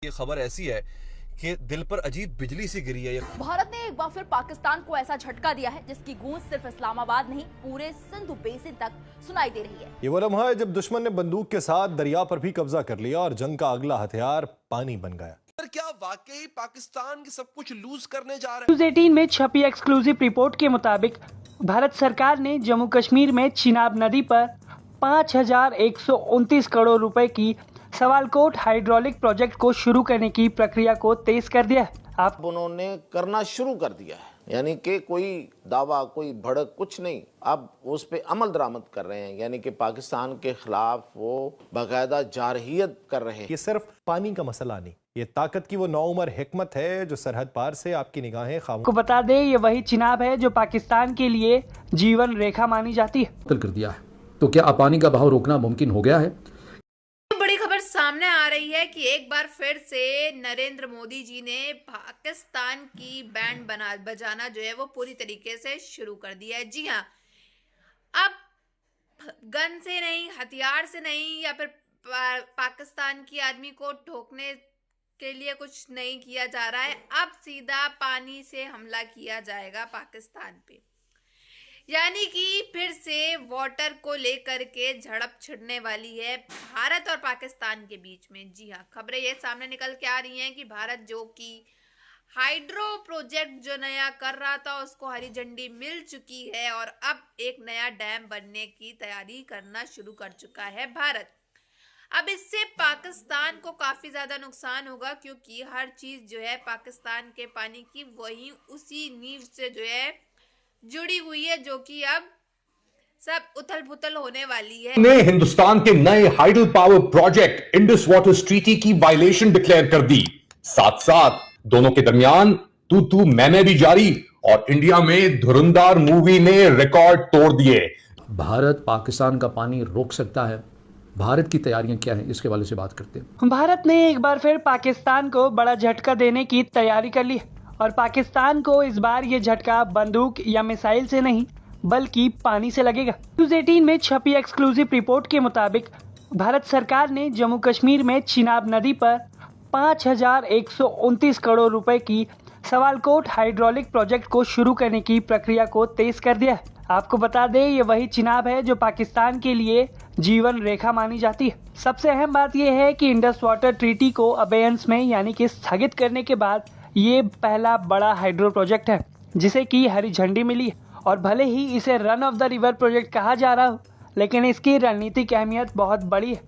ये खबर ऐसी है कि दिल पर अजीब बिजली सी गिरी है। भारत ने एक बार फिर पाकिस्तान को ऐसा झटका दिया है जिसकी गूंज सिर्फ इस्लामाबाद नहीं पूरे सिंधु बेसिन तक सुनाई दे रही है। ये वो लम्हा है जब दुश्मन ने बंदूक के साथ दरिया पर भी कब्जा कर लिया और जंग का अगला हथियार पानी बन गया। क्या वाकई पाकिस्तान सब कुछ लूज करने जा रहा है? न्यूज़ 18 में छपी एक्सक्लूसिव रिपोर्ट के मुताबिक भारत सरकार ने जम्मू कश्मीर में चिनाब नदी पर 5,129 करोड़ रुपए की सवालकोट हाइड्रोलिक प्रोजेक्ट को शुरू करने की प्रक्रिया को तेज कर दिया है। अब उन्होंने करना शुरू कर दिया है, यानी कि कोई दावा, कोई भड़क कुछ नहीं, अब उस पे अमल दरामद कर रहे हैं, यानी कि पाकिस्तान के खिलाफ वो बाकायदा जारहियत कर रहे हैं। ये सिर्फ पानी का मसला नहीं, ये ताकत की वो नौउमर हिकमत है जो सरहद पार से आपकी निगाहें खामोश। को बता दें, ये वही चिनाब है जो पाकिस्तान के लिए जीवन रेखा मानी जाती है। कर दिया है, तो क्या पानी का बहाव रोकना मुमकिन हो गया है? बड़ी खबर सामने आ रही है कि एक बार फिर से नरेंद्र मोदी जी ने पाकिस्तान की बैंड बजाना जो है वो पूरी तरीके से शुरू कर दिया है। जी हाँ, अब गन से नहीं, हथियार से नहीं, या फिर पाकिस्तान की आर्मी को ठोकने के लिए कुछ नहीं किया जा रहा है। अब सीधा पानी से हमला किया जाएगा पाकिस्तान पे, यानी कि फिर से वाटर को लेकर के झड़प छिड़ने वाली है भारत और पाकिस्तान के बीच में। जी हाँ, खबरें ये सामने निकल के आ रही हैं कि भारत जो कि हाइड्रो प्रोजेक्ट जो नया कर रहा था उसको हरी झंडी मिल चुकी है और अब एक नया डैम बनने की तैयारी करना शुरू कर चुका है भारत। अब इससे पाकिस्तान को काफी ज्यादा नुकसान होगा, क्योंकि हर चीज जो है पाकिस्तान के पानी की वही उसी नींव से जो है जुड़ी हुई है, जो कि अब सब उथल पुथल होने वाली है। ने हिंदुस्तान के नए hydel power project Indus water treaty की वायलेशन डिक्लेयर कर दी। साथ साथ दोनों के दरमियान तू मैं भी जारी और इंडिया में धुरंधर मूवी ने रिकॉर्ड तोड़ दिए। भारत पाकिस्तान का पानी रोक सकता है, भारत की तैयारियां क्या हैं इसके वाले से बात करते हैं। भारत ने एक बार फिर पाकिस्तान को बड़ा झटका देने की तैयारी कर ली और पाकिस्तान को इस बार ये झटका बंदूक या मिसाइल से नहीं बल्कि पानी से लगेगा। न्यूज़ 18 में छपी एक्सक्लूसिव रिपोर्ट के मुताबिक भारत सरकार ने जम्मू कश्मीर में चिनाब नदी पर 5,129 करोड़ रुपए की सवालकोट हाइड्रोलिक प्रोजेक्ट को शुरू करने की प्रक्रिया को तेज कर दिया है। आपको बता दें, ये वही चिनाब है जो पाकिस्तान के लिए जीवन रेखा मानी जाती है। सबसे अहम बात यह है कि इंडस वाटर ट्रीटी को अबेयंस में यानी कि स्थगित करने के बाद ये पहला बड़ा हाइड्रो प्रोजेक्ट है जिसे की हरी झंडी मिली है। और भले ही इसे run of the river project कहा जा रहा हो, लेकिन इसकी रणनीतिक अहमियत बहुत बड़ी है।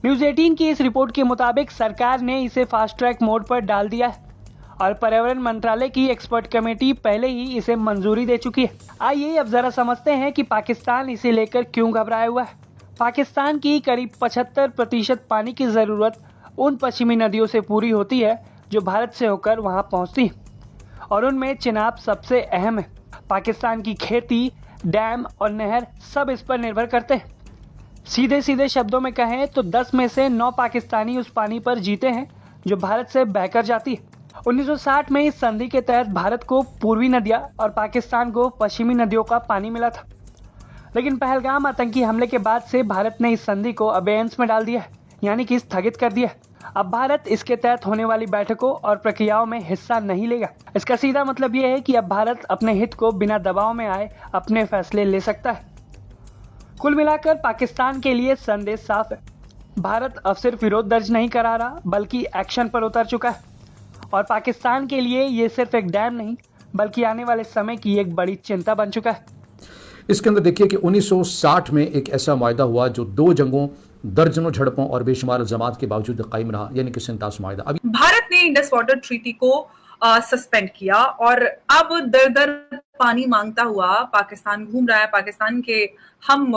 न्यूज़ 18 की इस रिपोर्ट के मुताबिक सरकार ने इसे फास्ट ट्रैक मोड पर डाल दिया है और पर्यावरण मंत्रालय की एक्सपर्ट कमेटी पहले ही इसे मंजूरी दे चुकी है। आइए अब जरा समझते हैं कि पाकिस्तान इसे लेकर क्यों घबराया हुआ है। पाकिस्तान की करीब 75% पानी की जरूरत उन पश्चिमी नदियों से पूरी होती है जो भारत से होकर वहां पहुंचती हैं और उनमें चिनाब सबसे अहम है। पाकिस्तान की खेती, डैम और नहर सब इस पर निर्भर करते हैं। सीधे सीधे शब्दों में कहें तो 10 में से 9 पाकिस्तानी उस पानी पर जीते हैं जो भारत से बहकर जाती है। 1960 में इस संधि के तहत भारत को पूर्वी नदियां और पाकिस्तान को पश्चिमी नदियों का पानी मिला था, लेकिन पहलगाम आतंकी हमले के बाद से भारत ने इस संधि को अबेयंस में डाल दिया है, यानी कि स्थगित कर दिया है। अब भारत इसके तहत होने वाली बैठकों और प्रक्रियाओं में हिस्सा नहीं लेगा। इसका सीधा मतलब यह है कि अब भारत अपने हित को बिना दबाव में आए अपने फैसले ले सकता है। कुल मिलाकर पाकिस्तान के लिए संदेश साफ है, भारत अब सिर्फ विरोध दर्ज नहीं करा रहा बल्कि एक्शन पर उतर चुका है और पाकिस्तान के लिए ये सिर्फ एक डैम नहीं बल्कि आने वाले समय की एक बड़ी चिंता बन चुका है। इसके अंदर देखिए कि 1960 में एक ऐसा मुआहदा हुआ जो 2 जंगों, दर्जनों झड़पों और बेशुमार जमात के बावजूद कायम रहा, यानी कि सिंतास मुआहदा। अभी भारत ने इंडस वाटर ट्रीटी को सस्पेंड किया और अब दर दर पानी मांगता हुआ पाकिस्तान घूम रहा है। पाकिस्तान के हम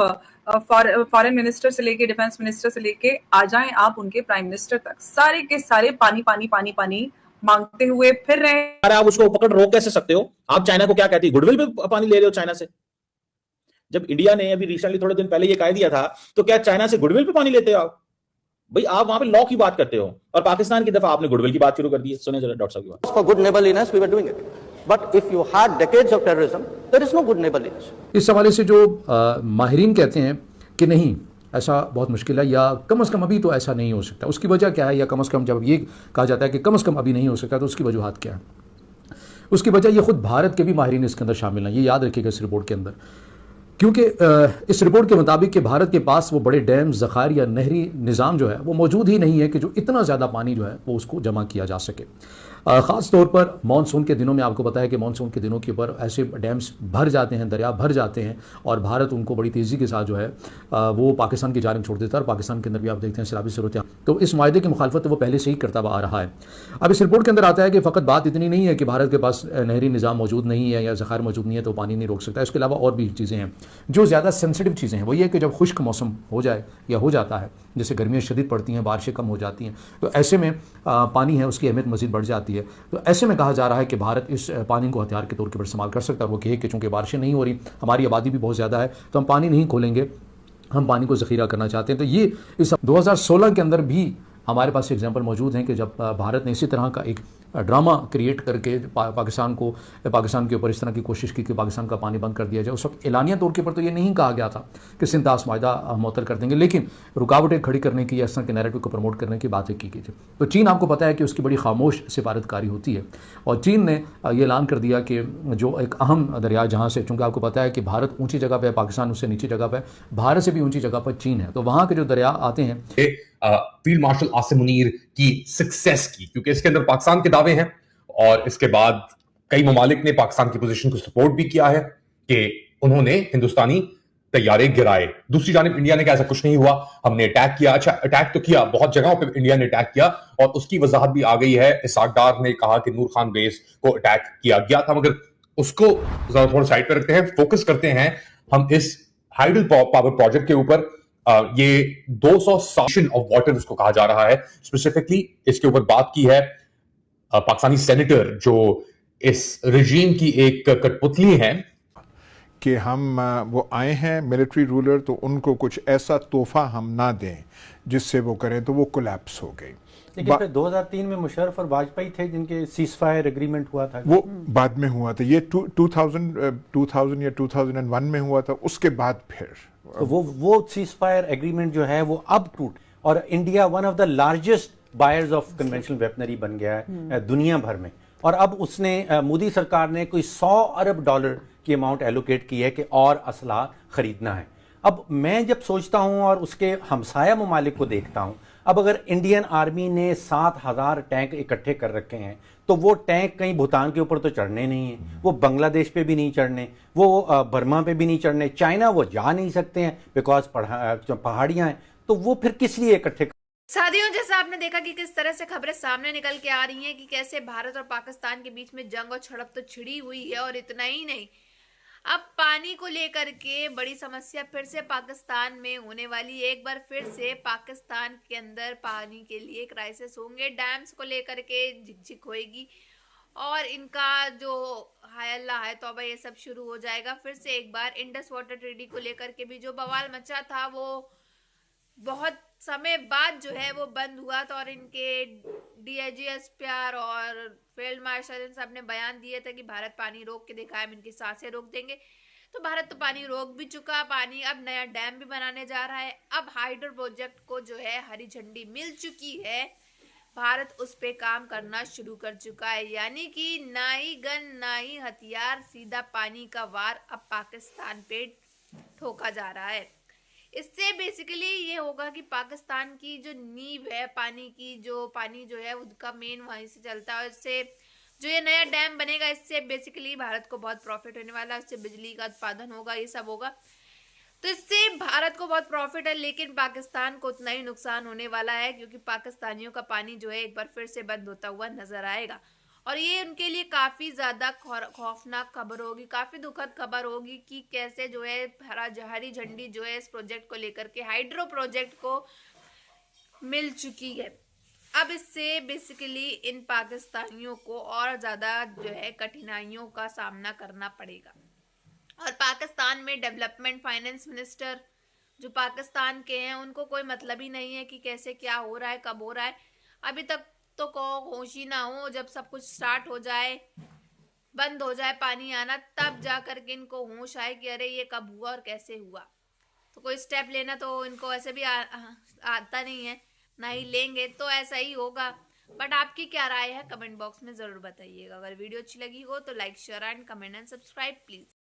फॉरेन मिनिस्टर से लेके डिफेंस मिनिस्टर से लेके आ जाएं आप उनके प्राइम मिनिस्टर तक, सारे के सारे पानी पानी पानी पानी मांगते हुए फिर रहे। अरे आप उसको पकड़ रोक कैसे सकते हो? आप चाइना को क्या कहती है, गुडविल पे पानी ले रहे हो चाइना से? जब इंडिया ने अभी रिसेंटली थोड़े दिन पहले ये कह दिया था, तो क्या चाइना से गुडविल पे पानी लेते हो आप? भाई आप वहां पे लॉ की बात करते हो और पाकिस्तान की दफा आपने गुडविल की बात शुरू कर दी है। सुनिए जरा डॉक्टर साहब की बात। For good neighborliness we were doing it, but if you had decades of terrorism, there is no good neighborliness. इस हवाले से जो माहिरीन कहते हैं कि नहीं, ऐसा बहुत मुश्किल है, या कम से कम अभी तो ऐसा नहीं हो सकता। उसकी वजह क्या है, या कम से कम जब ये कहा जाता है कि कम से कम अभी नहीं हो सकता, तो उसकी वजूहत क्या है? उसकी वजह ये खुद भारत के भी माहिरीन इसके अंदर शामिल हैं, ये याद रखिएगा इस रिपोर्ट के अंदर, क्योंकि इस रिपोर्ट के मुताबिक कि भारत के पास वो बड़े डैम, ज़खायर या नहरी निज़ाम जो है वो मौजूद ही नहीं है कि जो इतना ज़्यादा पानी जो है वो उसको जमा किया जा सके। ख़ास तौर पर मानसून के दिनों में आपको पता है कि मानसून के दिनों के ऊपर ऐसे डैम्स भर जाते हैं, दरिया भर जाते हैं, और भारत उनको बड़ी तेज़ी के साथ जो है वो पाकिस्तान की जानिब छोड़ देता है, और पाकिस्तान के अंदर भी आप देखते हैं सैलाबी सूरत। तो इस मायदे की मुखालफत वो पहले से ही करता आ रहा है। अब इस रिपोर्ट के अंदर आता है कि फ़कत बात इतनी नहीं है कि भारत के पास नहरी निज़ाम मौजूद नहीं है या ज़खायर मौजूद नहीं है तो पानी नहीं रोक सकता। इसके अलावा और भी चीज़ें हैं जो ज़्यादा सेंसिटिव चीज़ें हैं। वो ये कि जब खुश्क मौसम हो जाए या हो जाता है, जैसे गर्मियाँ शदीद पड़ती हैं, बारिशें कम हो जाती हैं, तो ऐसे में पानी है उसकी अहमियत मज़ीद बढ़ जाती है। तो ऐसे में कहा जा रहा है कि भारत इस पानी को हथियार के तौर के ऊपर इस्तेमाल कर सकता है। वो कहे कि चूँकि बारिशें नहीं हो रही, हमारी आबादी भी बहुत ज़्यादा है, तो हम पानी नहीं खोलेंगे, हम पानी को ज़ख़ीरा करना चाहते हैं। तो ये इस 2016 के अंदर भी हमारे पास एग्जाम्पल मौजूद हैं कि जब भारत ने इसी तरह का एक ड्रामा क्रिएट करके पाकिस्तान के ऊपर इस तरह की कोशिश की कि पाकिस्तान का पानी बंद कर दिया जाए। उस वक्त एलानिया तौर के ऊपर तो ये नहीं कहा गया था कि सिंतास मायदा मुअत्तल कर देंगे, लेकिन रुकावटें खड़ी करने की या इस तरह के नैरेटिव को प्रमोट करने की बातें की गई थी। तो चीन, आपको पता है कि उसकी बड़ी खामोश सिफारतकारी होती है, और चीन ने ये ऐलान कर दिया कि जो एक अहम दरिया जहाँ से, चूँकि आपको पता है कि भारत ऊँची जगह पर है, पाकिस्तान उससे नीची जगह पर है, भारत से भी ऊँची जगह पर चीन है, तो वहाँ के जो दरिया आते हैं, फील्ड मार्शल आसिम मुनीर की सक्सेस की, क्योंकि इसके अंदर पाकिस्तान के दावे हैं, और इसके बाद कई ममालिक ने पाकिस्तान की पोजीशन को सपोर्ट भी किया है कि उन्होंने हिंदुस्तानी तैयारे गिराए। दूसरी जानिब इंडिया ने कहा ऐसा कुछ नहीं हुआ, हमने अटैक किया। अच्छा, अटैक तो किया, बहुत जगहों पे इंडिया ने अटैक किया, और उसकी वजाहत भी आ गई है। इसाक डार ने कहा कि नूर खान बेस को अटैक किया गया था, मगर उसको थोड़ा साइड पर रखते हैं, फोकस करते हैं हम इस हाइडल पावर प्रोजेक्ट के ऊपर। ये 200 ऑफ वाटर उसको कहा जा रहा है। स्पेसिफिकली इसके ऊपर बात की है पाकिस्तानी सेनेटर जो इस रजीम की एक कठपुतली हैं कि हम वो आए हैं मिलिट्री रूलर, तो उनको कुछ ऐसा तोहफा हम ना दें जिससे वो करें तो वो कोलैप्स हो गई। लेकिन फिर 2003 में मुशर्रफ और वाजपेयी थे जिनके सीज फायर एग्रीमेंट हुआ था, वो बाद में हुआ था। ये 2000 या 2001 में हुआ था, उसके बाद फिर तो वो सीज फायर एग्रीमेंट जो है वो अब टूट, और India one of the largest buyers of conventional weaponry बन गया है दुनिया भर में। और अब उसने मोदी सरकार ने कोई $100 अरब की अमाउंट एलोकेट की है कि और असला खरीदना है। अब मैं जब सोचता हूं और उसके हमसाया ममालिक को देखता हूं, अब अगर इंडियन आर्मी ने 7000 टैंक इकट्ठे कर रखे हैं, तो वो टैंक कहीं भूटान के ऊपर तो चढ़ने नहीं है, वो बांग्लादेश पे भी नहीं चढ़ने, वो बर्मा पे भी नहीं चढ़ने, चाइना वो जा नहीं सकते हैं बिकॉज पहाड़ियां हैं, तो वो फिर किस लिए इकट्ठे। साथियों, जैसा आपने देखा कि किस तरह से खबरें सामने निकल के आ रही हैं कि कैसे भारत और पाकिस्तान के बीच में जंग और झड़प तो छिड़ी हुई है, और इतना ही नहीं, अब पानी को लेकर के बड़ी समस्या फिर से पाकिस्तान में होने वाली है। एक बार फिर से पाकिस्तान के अंदर पानी के लिए क्राइसिस होंगे, डैम्स को लेकर के झिकझिक होएगी, और इनका जो हाय अल्लाह है तौबा ये सब शुरू हो जाएगा। फिर से एक बार इंडस वाटर ट्रीटी को लेकर के भी जो बवाल मचा था वो बहुत समय बाद जो है वो बंद हुआ था, और इनके डीआईजी एसपीआर और फील्ड मार्शल इन सब ने बयान दिए थे कि भारत पानी रोक के दिखाए, हम इनकी सांसें रोक देंगे। तो भारत तो पानी रोक भी चुका, पानी अब नया डैम भी बनाने जा रहा है। अब हाइड्रो प्रोजेक्ट को जो है हरी झंडी मिल चुकी है, भारत उस पे काम करना शुरू कर चुका है, यानी कि ना ही गन ना ही हथियार, सीधा पानी का वार अब पाकिस्तान पे ठोका जा रहा है। इससे बेसिकली ये होगा कि पाकिस्तान की जो नींव है पानी की, जो पानी जो है उसका मेन वहीं से चलता है। इससे जो ये नया डैम बनेगा, इससे बेसिकली भारत को बहुत प्रॉफिट होने वाला है, इससे बिजली का उत्पादन होगा, ये सब होगा, तो इससे भारत को बहुत प्रॉफिट है। लेकिन पाकिस्तान को उतना ही नुकसान होने वाला है, क्योंकि पाकिस्तानियों का पानी जो है एक बार फिर से बंद होता हुआ नजर आएगा, और ये उनके लिए काफ़ी ज़्यादा खौफनाक खबर होगी, काफ़ी दुखद खबर होगी कि कैसे जो है हरी झंडी जो है इस प्रोजेक्ट को लेकर के, हाइड्रो प्रोजेक्ट को मिल चुकी है। अब इससे बेसिकली इन पाकिस्तानियों को और ज़्यादा जो है कठिनाइयों का सामना करना पड़ेगा। और पाकिस्तान में डेवलपमेंट फाइनेंस मिनिस्टर जो पाकिस्तान के हैं, उनको कोई मतलब ही नहीं है कि कैसे क्या हो रहा है, कब हो रहा है। अभी तक तो होश ही ना हो, जब सब कुछ स्टार्ट हो जाए, बंद हो जाए पानी आना, तब जा कर के इनको होश आए कि अरे ये कब हुआ और कैसे हुआ। तो कोई स्टेप लेना तो इनको ऐसे भी आता नहीं है, ना ही लेंगे, तो ऐसा ही होगा। बट आपकी क्या राय है कमेंट बॉक्स में जरूर बताइएगा। अगर वीडियो अच्छी लगी हो तो like share and comment and subscribe please.